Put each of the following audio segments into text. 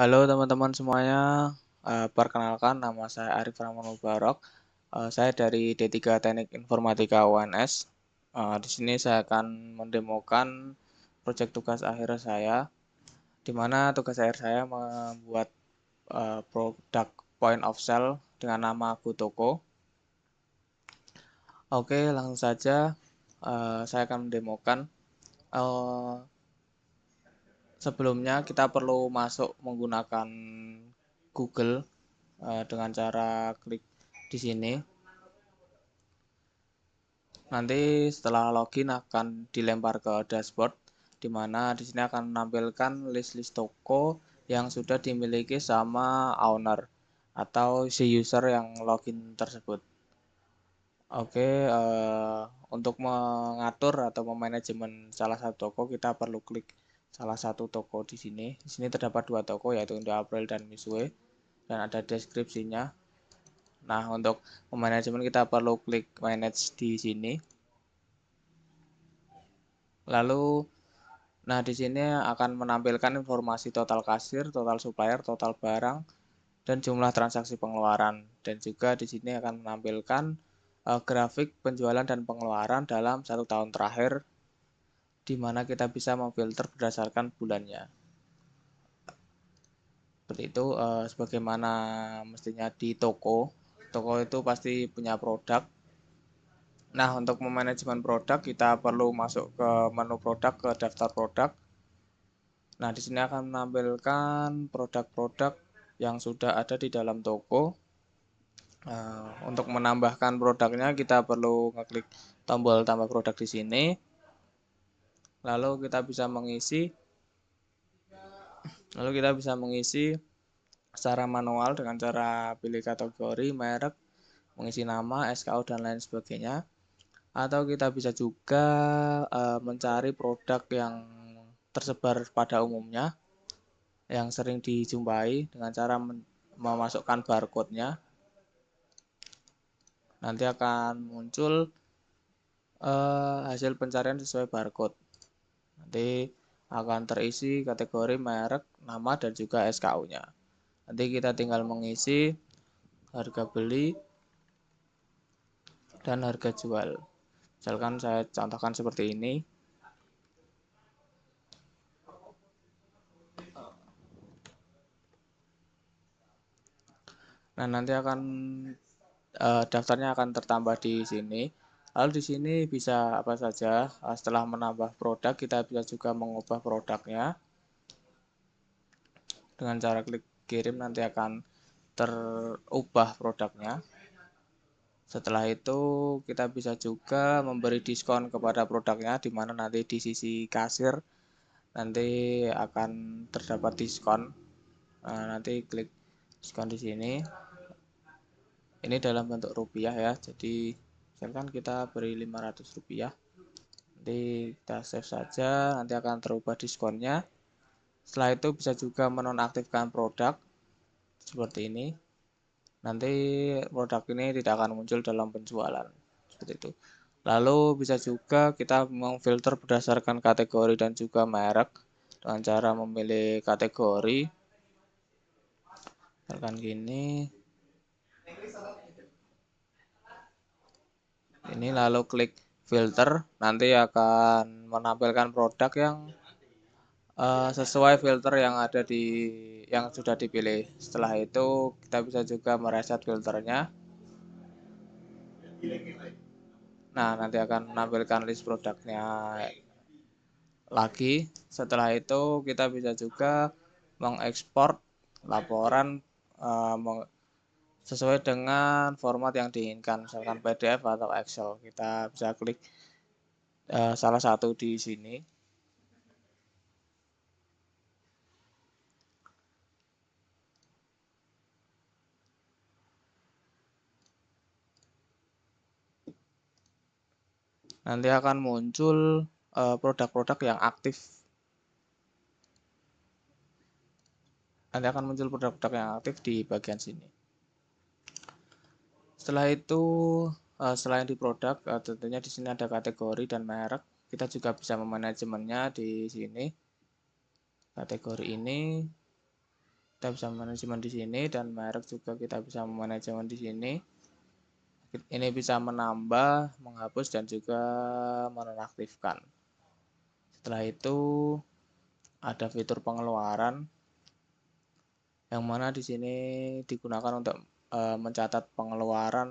Halo teman-teman semuanya, perkenalkan nama saya Arif Rahman Mubarok. Saya dari D3 Teknik Informatika UNS. Di sini saya akan mendemokan proyek tugas akhir saya, di mana tugas akhir saya membuat produk point of sale dengan nama Gutoko. Oke, langsung saja saya akan mendemokan. Eh, Sebelumnya kita perlu masuk menggunakan Google dengan cara klik di sini. Nanti setelah login akan dilempar ke dashboard, di mana di sini akan menampilkan list-list toko yang sudah dimiliki sama owner atau si user yang login tersebut. Oke, untuk mengatur atau memanajemen salah satu toko kita perlu klik salah satu toko di sini. Di sini terdapat dua toko yaitu Indo April dan Misue dan ada deskripsinya. Nah, untuk memanajemen kita perlu klik manage di sini. Lalu, nah di sini akan menampilkan informasi total kasir, total supplier, total barang, dan jumlah transaksi pengeluaran. Dan juga di sini akan menampilkan grafik penjualan dan pengeluaran dalam 1 tahun terakhir, di mana kita bisa memfilter berdasarkan bulannya. Seperti itu, sebagaimana mestinya di toko. Toko itu pasti punya produk. Nah, untuk memanajemen produk kita perlu masuk ke menu produk, ke daftar produk. Nah, di sini akan menampilkan produk-produk yang sudah ada di dalam toko. Untuk menambahkan produknya kita perlu ngeklik tombol tambah produk di sini. Lalu kita bisa mengisi secara manual dengan cara pilih kategori, merek, mengisi nama, SKU dan lain sebagainya. Atau kita bisa juga mencari produk yang tersebar pada umumnya yang sering dijumpai dengan cara memasukkan barcode-nya. Nanti akan muncul hasil pencarian sesuai barcode. Nanti akan terisi kategori, merek, nama, dan juga SKU-nya. Nanti kita tinggal mengisi harga beli dan harga jual. Misalkan saya contohkan seperti ini. Nah, nanti akan daftarnya akan tertambah di sini. Lalu di sini bisa apa saja. Setelah menambah produk, kita bisa juga mengubah produknya. Dengan cara klik kirim nanti akan terubah produknya. Setelah itu kita bisa juga memberi diskon kepada produknya, di mana nanti di sisi kasir nanti akan terdapat diskon. Nah, nanti klik diskon di sini. Ini dalam bentuk rupiah ya. Jadi misalkan kita beri 500 rupiah. Nanti kita save saja, nanti akan terubah diskonnya. Setelah itu bisa juga menonaktifkan produk seperti ini. Nanti produk ini tidak akan muncul dalam penjualan. Seperti itu. Lalu bisa juga kita memfilter berdasarkan kategori dan juga merek dengan cara memilih kategori. Misalkan gini. Ini lalu klik filter, nanti akan menampilkan produk yang sesuai filter yang ada yang sudah dipilih. Setelah itu kita bisa juga mereset filternya. Nah, nanti akan menampilkan list produknya lagi. Setelah itu kita bisa juga mengekspor laporan sesuai dengan format yang diinginkan, misalkan PDF atau Excel. Kita bisa klik salah satu di sini. Nanti akan muncul produk-produk yang aktif. Nanti akan muncul produk-produk yang aktif di bagian sini. Setelah itu, selain di produk, tentunya di sini ada kategori dan merek. Kita juga bisa memanajemennya di sini. Kategori ini, Kita bisa manajemen di sini, dan merek juga kita bisa manajemen di sini. Ini bisa menambah, menghapus, dan juga menonaktifkan. Setelah itu ada fitur pengeluaran, yang mana di sini digunakan untuk mencatat pengeluaran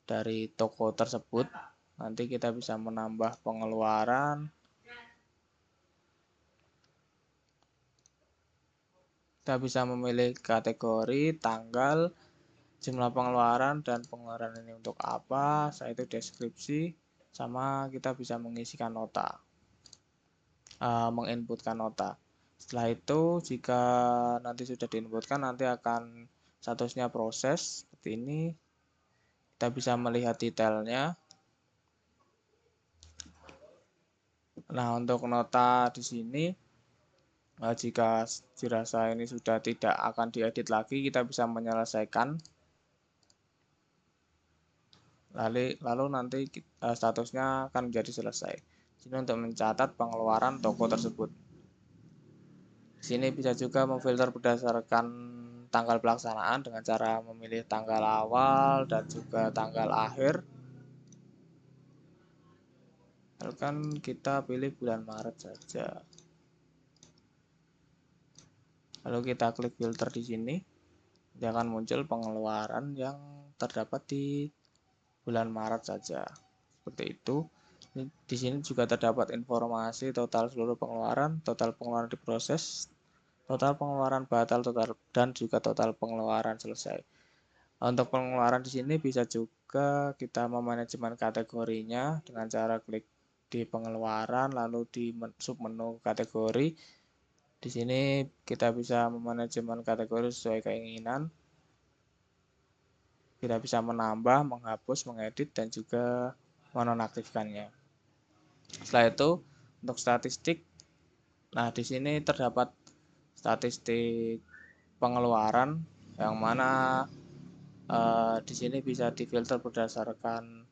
dari toko tersebut. Nanti kita bisa menambah pengeluaran. Kita bisa memilih kategori, tanggal, jumlah pengeluaran, dan pengeluaran ini untuk apa. Setelah itu deskripsi, sama kita bisa mengisikan nota, menginputkan nota. Setelah itu jika nanti sudah diinputkan, nanti akan statusnya proses seperti ini. Kita bisa melihat detailnya. Nah, untuk nota di sini, jika dirasa ini sudah tidak akan diedit lagi, kita bisa menyelesaikan. Lalu nanti statusnya akan menjadi selesai. Sini untuk mencatat pengeluaran toko tersebut. Di sini bisa juga memfilter berdasarkan tanggal pelaksanaan dengan cara memilih tanggal awal dan juga tanggal akhir. Misalkan kita pilih bulan Maret saja. Lalu kita klik filter di sini, dia akan muncul pengeluaran yang terdapat di bulan Maret saja. Seperti itu. Di sini juga terdapat informasi total seluruh pengeluaran, total pengeluaran diproses, total pengeluaran batal, total dan juga total pengeluaran selesai. Untuk pengeluaran di sini bisa juga kita memanajemen kategorinya dengan cara klik di pengeluaran, lalu di submenu kategori. Di sini kita bisa memanajemen kategori sesuai keinginan. Kita bisa menambah, menghapus, mengedit, dan juga menonaktifkannya. Setelah itu untuk statistik, nah di sini terdapat statistik pengeluaran, yang mana di sini bisa difilter berdasarkan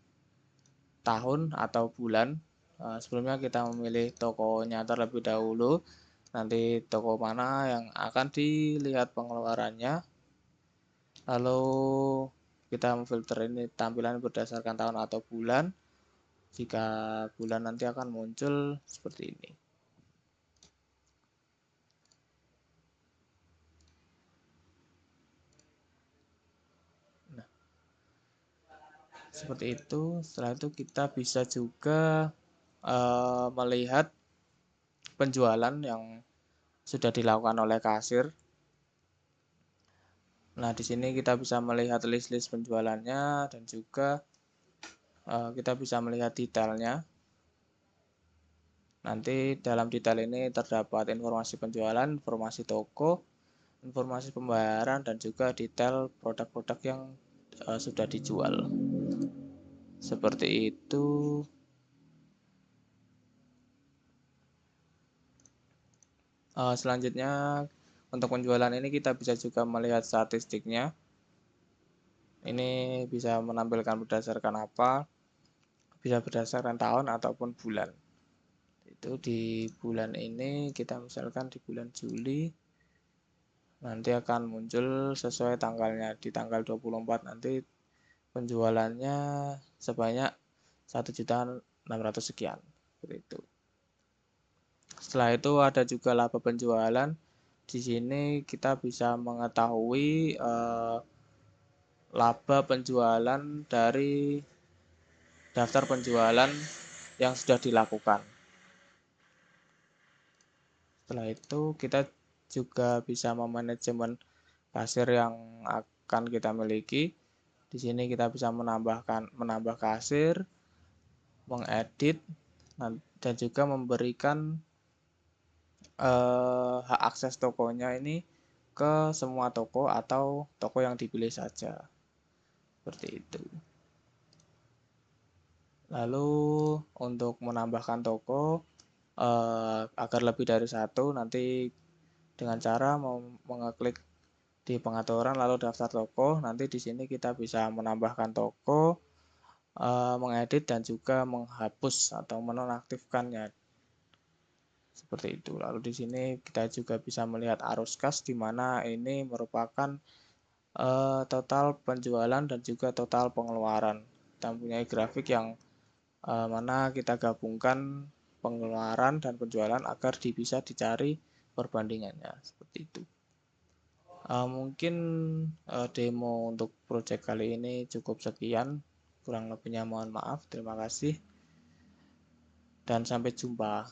tahun atau bulan. Sebelumnya kita memilih tokonya terlebih dahulu, nanti toko mana yang akan dilihat pengeluarannya, lalu kita memfilter ini tampilan berdasarkan tahun atau bulan. Jika bulan nanti akan muncul seperti ini. Nah, seperti itu. Setelah itu kita bisa juga melihat penjualan yang sudah dilakukan oleh kasir. Nah, di sini kita bisa melihat list-list penjualannya, dan juga kita bisa melihat detailnya. Nanti dalam detail ini terdapat informasi penjualan, informasi toko, informasi pembayaran, dan juga detail produk-produk yang sudah dijual. Seperti itu. Selanjutnya untuk penjualan ini kita bisa juga melihat statistiknya. Ini bisa menampilkan berdasarkan apa, bisa berdasarkan tahun ataupun bulan. Itu di bulan ini, kita misalkan di bulan Juli, nanti akan muncul sesuai tanggalnya. Di tanggal 24 nanti penjualannya sebanyak 1.600.000 sekian. Seperti itu. Setelah itu ada juga laba penjualan. Di sini kita bisa mengetahui laba penjualan dari daftar penjualan yang sudah dilakukan. Setelah itu kita juga bisa memanajemen kasir yang akan kita miliki. Di sini kita bisa menambah kasir, mengedit, dan juga memberikan hak akses tokonya ini ke semua toko atau toko yang dipilih saja. Seperti itu. Lalu untuk menambahkan toko agar lebih dari satu, nanti dengan cara mengeklik di pengaturan lalu daftar toko. Nanti di sini kita bisa menambahkan toko, mengedit, dan juga menghapus atau menonaktifkannya. Seperti itu. Lalu di sini kita juga bisa melihat arus kas di mana ini merupakan total penjualan dan juga total pengeluaran. Kita mempunyai grafik yang mana kita gabungkan pengeluaran dan penjualan agar bisa dicari perbandingannya seperti itu. Mungkin demo untuk project kali ini cukup sekian, kurang lebihnya mohon maaf. Terima kasih dan sampai jumpa.